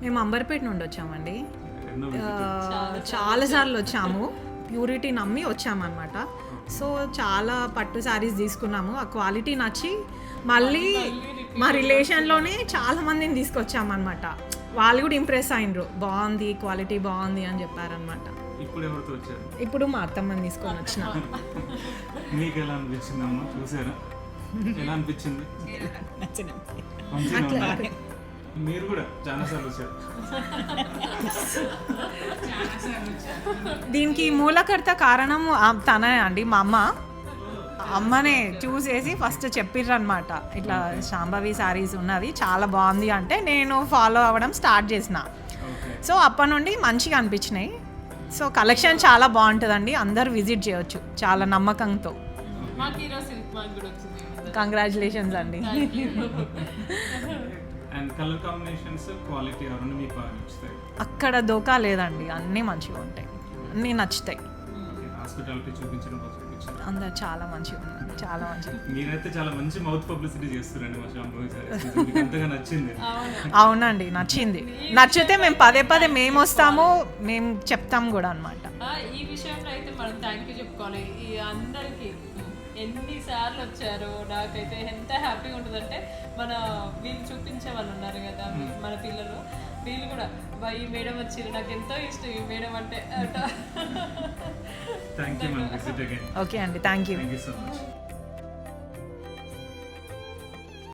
మేము అంబర్పేట నుండి వచ్చామండి. ఎన్నో visit? చాలాసార్లు వచ్చాము, ప్యూరిటీ నమ్మి వచ్చామన్నమాట. సో చాలా పట్టు శారీస్ తీసుకున్నాము, ఆ క్వాలిటీ నచ్చి మళ్ళీ మా రిలేషన్లోనే చాలా మందిని తీసుకొచ్చామన్నమాట. వాళ్ళు కూడా ఇంప్రెస్ అయినరు, బాగుంది క్వాలిటీ బాగుంది అని చెప్పారనమాట. ఇప్పుడు ఎవరితో వచ్చారు? ఇప్పుడు మా అత్తమ్మని తీసుకొని వచ్చిన. మీకు ఎలా అనిపించింది అమ్మ, చూసారా? ఎలా అనిపించింది? మంచిగా అట్లా ఉందా? మీరు కూడా చాలా సార్లు వచ్చారు. దీనికి మూలకర్త కారణం తనే అండి, మా అమ్మనే చూసేసి ఫస్ట్ చెప్పిర్రు అనమాట, ఇట్లా శాంభవి శారీస్ ఉన్నది చాలా బాగుంది అంటే నేను ఫాలో అవ్వడం స్టార్ట్ చేసిన. ఓకే. సో అప్పటి నుండి మంచిగా అనిపించినాయి. సో కలెక్షన్ చాలా బాగుంటుందండి, అందరు విజిట్ చేయొచ్చు చాలా నమ్మకంతో. మాకు ఈరోజు సిల్క్ మార్క్ కూడా వచ్చింది. కంగ్రాచులేషన్స్ అండి. అండ్ కలర్ కాంబినేషన్స్, క్వాలిటీ అవన్నీ మీకు బాగా నచ్చుతాయి? అక్కడ దోకా లేదండి, అన్నీ మంచిగా ఉంటాయి, అన్నీ నచ్చుతాయి. హాస్పిటాలిటీ చూపించడం బాగా చూపించారు. అందరు చాలా మంచిగా ఉన్నారు, చాలా మంచిగా. మీరైతే చాలా మంచి మౌత్ పబ్లిసిటీ చేస్తారండి మా శాంభవి సారీస్. మీకు అంతగా నచ్చింది? అవునండి, నచ్చింది. నచ్చితే మేము పదే పదే మేము వస్తాము, మేము చెప్తాం కూడా అనమాట. ఈ విషయంలో అయితే మనం థ్యాంక్ యూ చెప్పుకోవాలి ఈ అందరికీ. ఎన్నిసార్లు వచ్చారో నాకైతే ఎంత హ్యాపీగా ఉంటుందంటే, మన వీళ్ళు చూపించే వాళ్ళు ఉన్నారు కదా మన పిల్లలు, వీళ్ళు కూడా ఈ మేడం వచ్చి నాకు ఎంతో ఇష్టం ఈ మేడం అంటే. Thank you ma'am. Visit again. Okay అండి, thank you. Thank you so much.